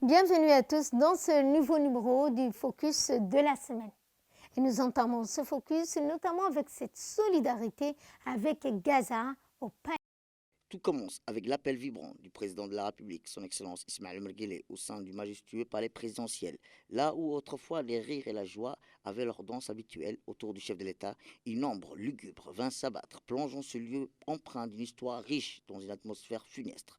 Bienvenue à tous dans ce nouveau numéro du Focus de la semaine. Et nous entamons ce focus notamment avec cette solidarité avec Gaza au Palestin. Tout commence avec l'appel vibrant du président de la République, son Excellence Ismaël Omar Guelleh, au sein du majestueux palais présidentiel. Là où autrefois les rires et la joie avaient leur danse habituelle autour du chef de l'État, une ombre lugubre vint s'abattre, plongeant ce lieu empreint d'une histoire riche dans une atmosphère funeste.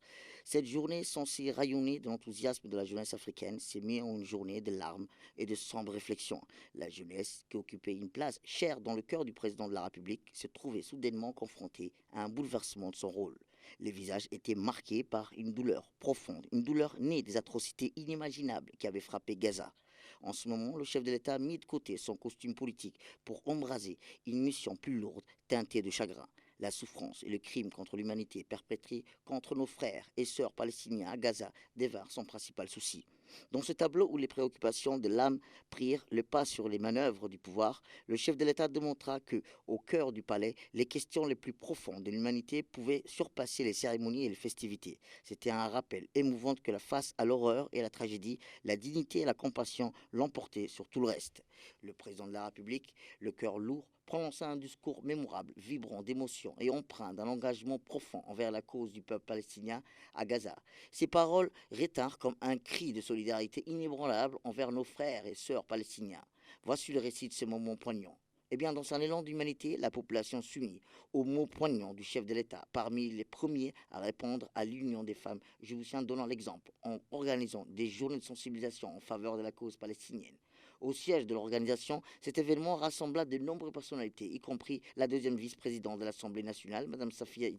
Cette journée, censée rayonner de l'enthousiasme de la jeunesse africaine, s'est mise en une journée de larmes et de sombres réflexions. La jeunesse, qui occupait une place chère dans le cœur du président de la République, se trouvait soudainement confrontée à un bouleversement de son rôle. Les visages étaient marqués par une douleur profonde, une douleur née des atrocités inimaginables qui avaient frappé Gaza. En ce moment, le chef de l'État a mis de côté son costume politique pour embraser une mission plus lourde, teintée de chagrin. La souffrance et le crime contre l'humanité perpétrés contre nos frères et sœurs palestiniens à Gaza devinrent son principal souci. Dans ce tableau où les préoccupations de l'âme prirent le pas sur les manœuvres du pouvoir, le chef de l'État démontra que, au cœur du palais, les questions les plus profondes de l'humanité pouvaient surpasser les cérémonies et les festivités. C'était un rappel émouvant que la face à l'horreur et à la tragédie, la dignité et la compassion l'emportaient sur tout le reste. Le président de la République, le cœur lourd, prononça un discours mémorable, vibrant d'émotion et empreint d'un engagement profond envers la cause du peuple palestinien à Gaza. Ces paroles retinrent comme un cri de solidarité inébranlable envers nos frères et sœurs palestiniens. Voici le récit de ce moment poignant. Eh bien, dans un élan d'humanité, la population s'unit aux mots poignants du chef de l'État, parmi les premiers à répondre à l'union des femmes jébusiennes, donnant l'exemple en organisant des journées de sensibilisation en faveur de la cause palestinienne. Au siège de l'organisation, cet événement rassembla de nombreuses personnalités, y compris la deuxième vice-présidente de l'Assemblée nationale, Mme Safia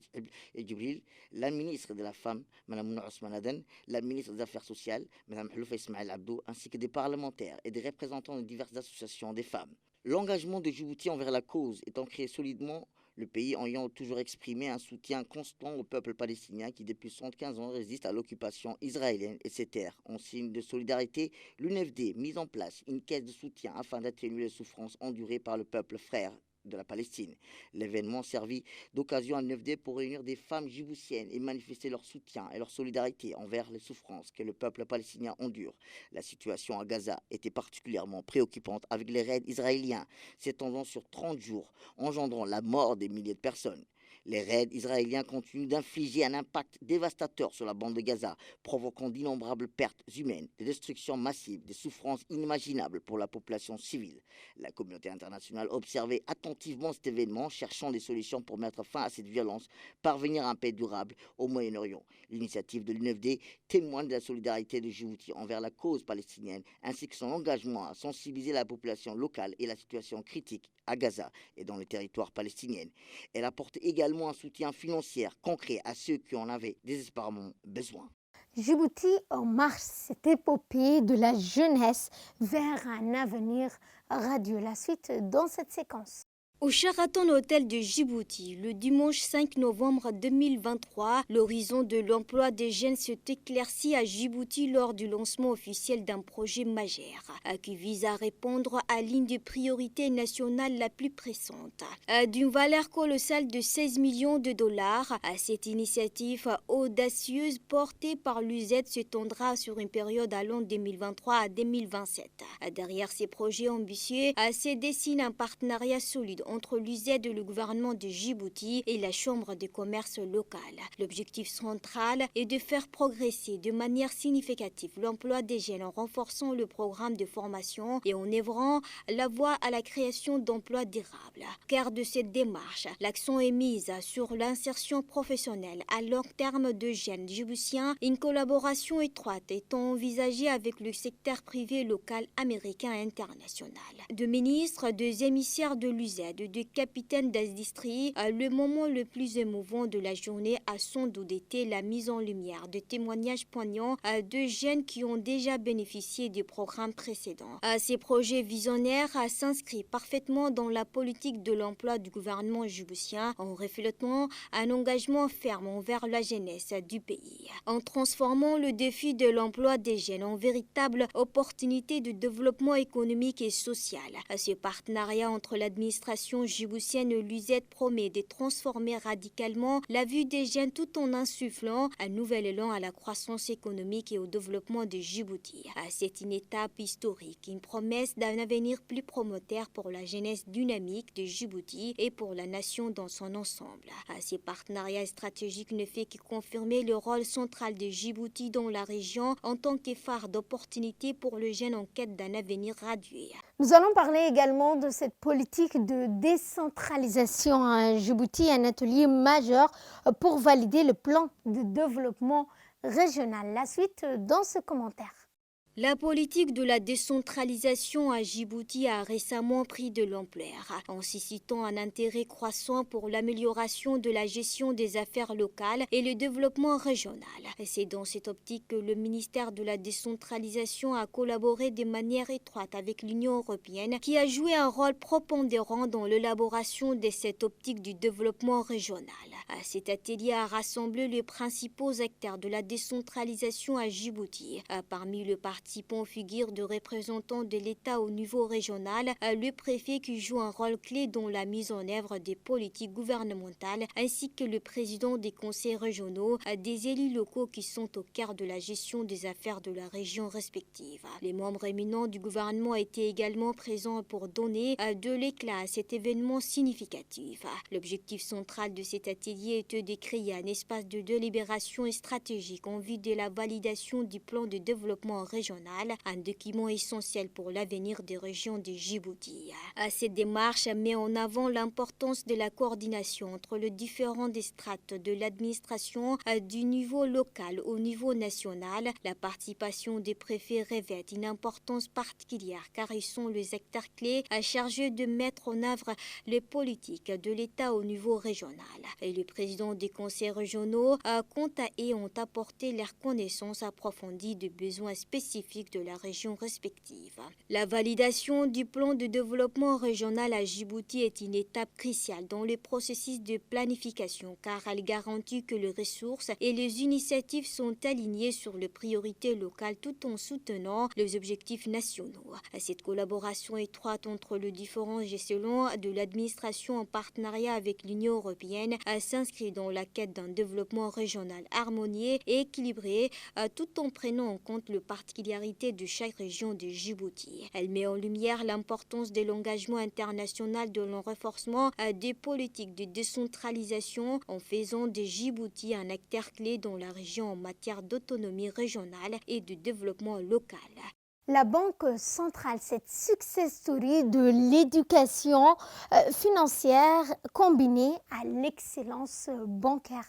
Djibril, la ministre de la Femme, Mme Mouna Ousmane Aden, la ministre des Affaires sociales, Mme Hloufa Ismaël Abdou, ainsi que des parlementaires et des représentants de diverses associations des femmes. L'engagement de Djibouti envers la cause est ancré solidement, le pays ayant toujours exprimé un soutien constant au peuple palestinien qui depuis 75 ans résiste à l'occupation israélienne et ses terres. En signe de solidarité, l'UNFD mise en place une caisse de soutien afin d'atténuer les souffrances endurées par le peuple frère de la Palestine. L'événement servit d'occasion à l'UNFD pour réunir des femmes djiboutiennes et manifester leur soutien et leur solidarité envers les souffrances que le peuple palestinien endure. La situation à Gaza était particulièrement préoccupante avec les raids israéliens s'étendant sur 30 jours, engendrant la mort des milliers de personnes. Les raids israéliens continuent d'infliger un impact dévastateur sur la bande de Gaza, provoquant d'innombrables pertes humaines, des destructions massives, des souffrances inimaginables pour la population civile. La communauté internationale observait attentivement cet événement, cherchant des solutions pour mettre fin à cette violence, parvenir à une paix durable au Moyen-Orient. L'initiative de l'UNFD témoigne de la solidarité de Djibouti envers la cause palestinienne, ainsi que son engagement à sensibiliser la population locale et la situation critique à Gaza et dans les territoires palestiniens. Elle apporte également un soutien financier concret à ceux qui en avaient désespérément besoin. Djibouti en marche, cette épopée de la jeunesse vers un avenir radieux. La suite dans cette séquence. Au Sheraton Hotel de Djibouti, le dimanche 5 novembre 2023, l'horizon de l'emploi des jeunes s'est éclairci à Djibouti lors du lancement officiel d'un projet majeur qui vise à répondre à l'une des priorités nationales la plus pressante. D'une valeur colossale de 16 millions de dollars, cette initiative audacieuse portée par l'UZ s'étendra sur une période allant de 2023 à 2027. Derrière ces projets ambitieux, se dessine un partenariat solide entre l'UZ et le gouvernement de Djibouti et la Chambre de commerce locale. L'objectif central est de faire progresser de manière significative l'emploi des jeunes en renforçant le programme de formation et en œuvrant la voie à la création d'emplois durables. Car de cette démarche, l'accent est mis sur l'insertion professionnelle à long terme de jeunes djiboutiens, une collaboration étroite étant envisagée avec le secteur privé local américain et international. De ministres, des émissaires de l'UZ, de capitaines d'industrie, le moment le plus émouvant de la journée a sans doute été la mise en lumière de témoignages poignants de jeunes qui ont déjà bénéficié des programmes précédents. Ces projets visionnaires s'inscrivent parfaitement dans la politique de l'emploi du gouvernement djiboutien en reflétant un engagement ferme envers la jeunesse du pays. En transformant le défi de l'emploi des jeunes en véritable opportunité de développement économique et social, ce partenariat entre l'administration population djiboutienne, l'UZ promet de transformer radicalement la vie des jeunes tout en insufflant un nouvel élan à la croissance économique et au développement de Djibouti. C'est une étape historique, une promesse d'un avenir plus promoteur pour la jeunesse dynamique de Djibouti et pour la nation dans son ensemble. Ces partenariats stratégiques ne fait que confirmer le rôle central de Djibouti dans la région en tant que phare d'opportunité pour les jeunes en quête d'un avenir radieux. Nous allons parler également de cette politique de décentralisation à Djibouti, un atelier majeur pour valider le plan de développement régional. La suite dans ce commentaire. La politique de la décentralisation à Djibouti a récemment pris de l'ampleur, en suscitant un intérêt croissant pour l'amélioration de la gestion des affaires locales et le développement régional. C'est dans cette optique que le ministère de la décentralisation a collaboré de manière étroite avec l'Union européenne, qui a joué un rôle prépondérant dans l'élaboration de cette optique du développement régional. Cet atelier a rassemblé les principaux acteurs de la décentralisation à Djibouti. Parmi les participants figurent de représentants de l'État au niveau régional, le préfet qui joue un rôle clé dans la mise en œuvre des politiques gouvernementales, ainsi que le président des conseils régionaux, des élus locaux qui sont au cœur de la gestion des affaires de la région respective. Les membres éminents du gouvernement étaient également présents pour donner de l'éclat à cet événement significatif. L'objectif central de cet atelier était de créer un espace de délibération stratégique en vue de la validation du plan de développement régional, un document essentiel pour l'avenir des régions de Djibouti. Cette démarche met en avant l'importance de la coordination entre les différentes strates de l'administration du niveau local au niveau national. La participation des préfets revêt une importance particulière car ils sont les acteurs clés chargés de mettre en œuvre les politiques de l'État au niveau régional. Et les présidents des conseils régionaux, quant à eux, ont apporté leur connaissance approfondie des besoins spécifiques de la région respective. La validation du plan de développement régional à Djibouti est une étape cruciale dans le processus de planification car elle garantit que les ressources et les initiatives sont alignées sur les priorités locales tout en soutenant les objectifs nationaux. Cette collaboration étroite entre les différents échelons de l'administration en partenariat avec l'Union européenne s'inscrit dans la quête d'un développement régional harmonieux et équilibré tout en prenant en compte les particularités de chaque région de Djibouti. Elle met en lumière l'importance de l'engagement international de le renforcement des politiques de décentralisation en faisant de Djibouti un acteur clé dans la région en matière d'autonomie régionale et de développement local. La Banque centrale, cette success story de l'éducation financière combinée à l'excellence bancaire.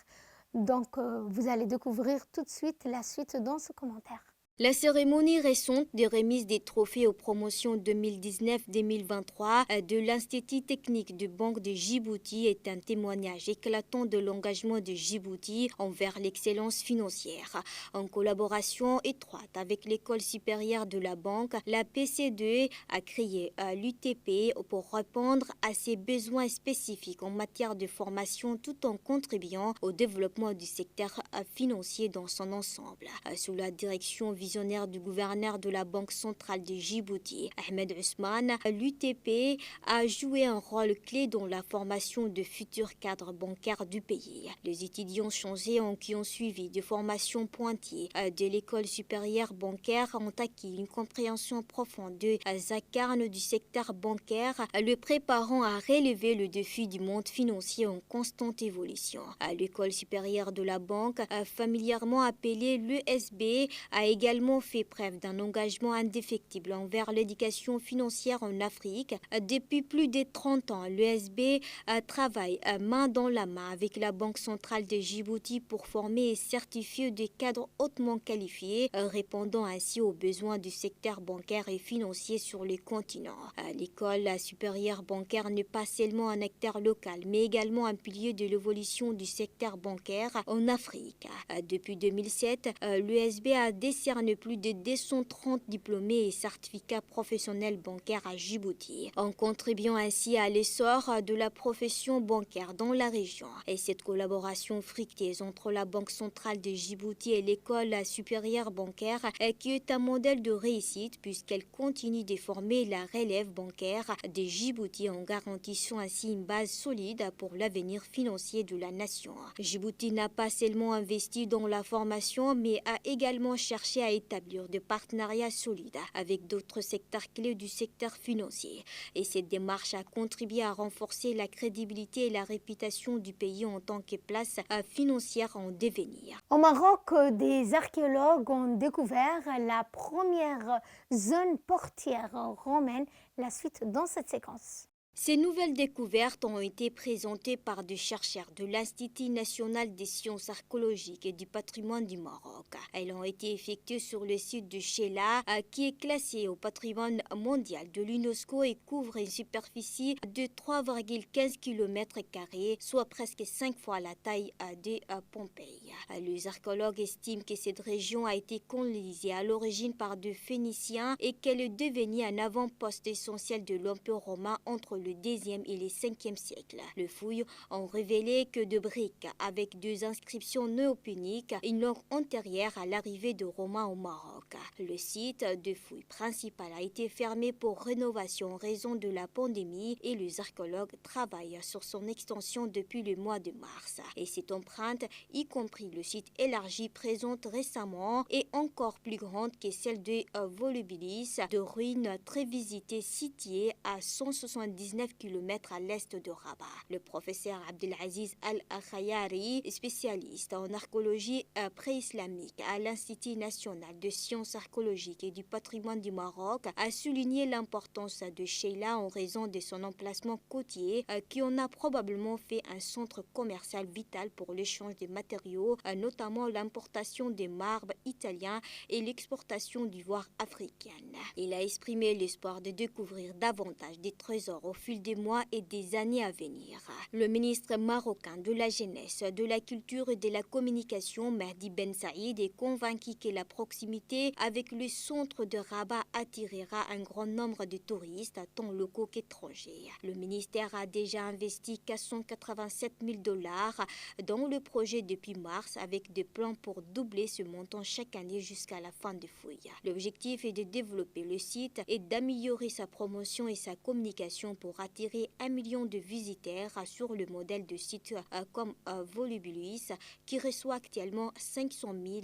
Donc, vous allez découvrir tout de suite la suite dans ce commentaire. La cérémonie récente de remise des trophées aux promotions 2019-2023 de l'Institut technique de Banque de Djibouti est un témoignage éclatant de l'engagement de Djibouti envers l'excellence financière. En collaboration étroite avec l'École supérieure de la banque, la PCDE a créé l'UTP pour répondre à ses besoins spécifiques en matière de formation tout en contribuant au développement du secteur financier dans son ensemble. Sous la direction visionnaire du gouverneur de la Banque centrale de Djibouti, Ahmed Ousmane, l'UTP a joué un rôle clé dans la formation de futurs cadres bancaires du pays. Les étudiants changés qui ont suivi des formations pointées de l'école supérieure bancaire ont acquis une compréhension profonde de vacarme du secteur bancaire, le préparant à relever le défi du monde financier en constante évolution. L'école supérieure de la banque, familièrement appelée l'ESB, a également fait preuve d'un engagement indéfectible envers l'éducation financière en Afrique. Depuis plus de 30 ans, l'ESB travaille main dans la main avec la Banque centrale de Djibouti pour former et certifier des cadres hautement qualifiés, répondant ainsi aux besoins du secteur bancaire et financier sur le continent. L'école supérieure bancaire n'est pas seulement un acteur local, mais également un pilier de l'évolution du secteur bancaire en Afrique. Depuis 2007, l'ESB a décerné concerne plus de 230 diplômés et certificats professionnels bancaires à Djibouti, en contribuant ainsi à l'essor de la profession bancaire dans la région. Et cette collaboration fructueuse entre la Banque centrale de Djibouti et l'école supérieure bancaire qui est un modèle de réussite puisqu'elle continue de former la relève bancaire de Djibouti en garantissant ainsi une base solide pour l'avenir financier de la nation. Djibouti n'a pas seulement investi dans la formation mais a également cherché à établir des partenariats solides avec d'autres secteurs clés du secteur financier. Et cette démarche a contribué à renforcer la crédibilité et la réputation du pays en tant que place financière en devenir. Au Maroc, des archéologues ont découvert la première zone portière romaine. La suite dans cette séquence. Ces nouvelles découvertes ont été présentées par des chercheurs de l'Institut national des sciences archéologiques et du patrimoine du Maroc. Elles ont été effectuées sur le site de Chela, qui est classé au patrimoine mondial de l'UNESCO et couvre une superficie de 3,15 km², soit presque 5 fois la taille de Pompéi. Les archéologues estiment que cette région a été colonisée à l'origine par des Phéniciens et qu'elle est devenue un avant-poste essentiel de l'Empire romain entre le 2e et le 5e siècle. Les fouilles ont révélé que de briques avec deux inscriptions néopuniques, une langue antérieure à l'arrivée des Romains au Maroc. Le site de fouilles principal a été fermé pour rénovation en raison de la pandémie et les archéologues travaillent sur son extension depuis le mois de mars. Et cette empreinte, y compris le site élargi présente récemment, est encore plus grande que celle de Volubilis, de ruines très visitées situées à 179 km à l'est de Rabat. Le professeur Abdelaziz Al-Khayari, spécialiste en archéologie pré-islamique à l'Institut national de sciences archéologiques et du patrimoine du Maroc, a souligné l'importance de Chela en raison de son emplacement côtier qui en a probablement fait un centre commercial vital pour l'échange de matériaux, notamment l'importation des marbres italiens et l'exportation d'ivoire africaine. Il a exprimé l'espoir de découvrir davantage des trésors au fil des mois et des années à venir. Le ministre marocain de la Jeunesse, de la Culture et de la Communication, Mahdi Ben Saïd, est convaincu que la proximité avec le centre de Rabat attirera un grand nombre de touristes, tant locaux qu'étrangers. Le ministère a déjà investi 487 000 $ dans le projet depuis mars, avec des plans pour doubler ce montant chaque année jusqu'à la fin des fouilles. L'objectif est de développer le site et d'améliorer sa promotion et sa communication pour attirer 1 million de visiteurs sur le modèle de sites comme Volubilis qui reçoit actuellement 500 000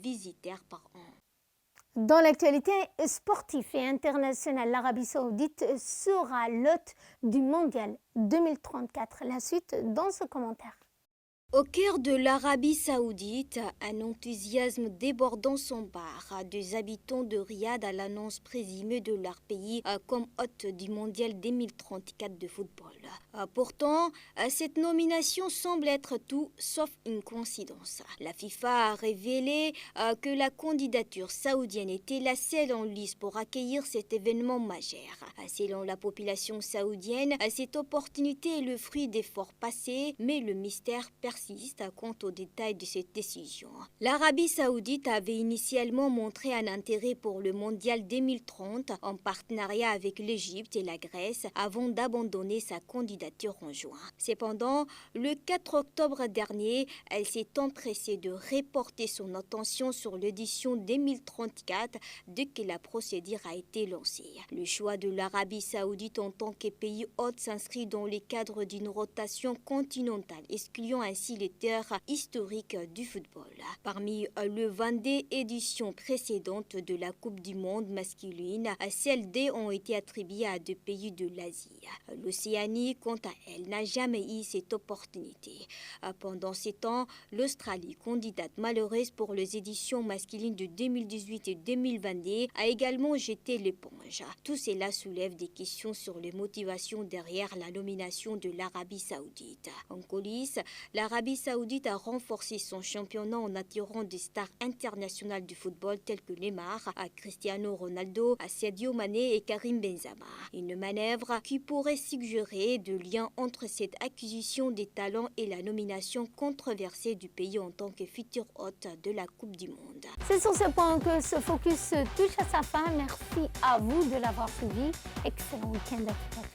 visiteurs par an. Dans l'actualité sportive et internationale, l'Arabie Saoudite sera l'hôte du Mondial 2034. La suite dans ce commentaire. Au cœur de l'Arabie Saoudite, un enthousiasme débordant s'empare des habitants de Riyad à l'annonce présumée de leur pays comme hôte du Mondial 2034 de football. Pourtant, cette nomination semble être tout sauf une coïncidence. La FIFA a révélé que la candidature saoudienne était la seule en lice pour accueillir cet événement majeur. Selon la population saoudienne, cette opportunité est le fruit d'efforts passés, mais le mystère persiste quant aux détails de cette décision. L'Arabie Saoudite avait initialement montré un intérêt pour le Mondial 2030 en partenariat avec l'Égypte et la Grèce avant d'abandonner sa candidature en juin. Cependant, le 4 octobre dernier, elle s'est empressée de reporter son attention sur l'édition 2034 dès que la procédure a été lancée. Le choix de l'Arabie Saoudite en tant que pays hôte s'inscrit dans le cadre d'une rotation continentale, excluant ainsi les terres historiques du football. Parmi les 22 éditions précédentes de la Coupe du monde masculine, celles D ont été attribuées à deux pays de l'Asie. L'Océanie, quant à elle, n'a jamais eu cette opportunité. Pendant ces temps, l'Australie, candidate malheureuse pour les éditions masculines de 2018 et 2022, a également jeté l'éponge. Tout cela soulève des questions sur les motivations derrière la nomination de l'Arabie Saoudite. En coulisses, l'Arabie l'Arabie Saoudite a renforcé son championnat en attirant des stars internationales du football telles que Neymar, Cristiano Ronaldo, Sadio Mané et Karim Benzema. Une manœuvre qui pourrait suggérer de liens entre cette acquisition des talents et la nomination controversée du pays en tant que futur hôte de la Coupe du Monde. C'est sur ce point que ce focus touche à sa fin. Merci à vous de l'avoir suivi. Excellent week-end à tous.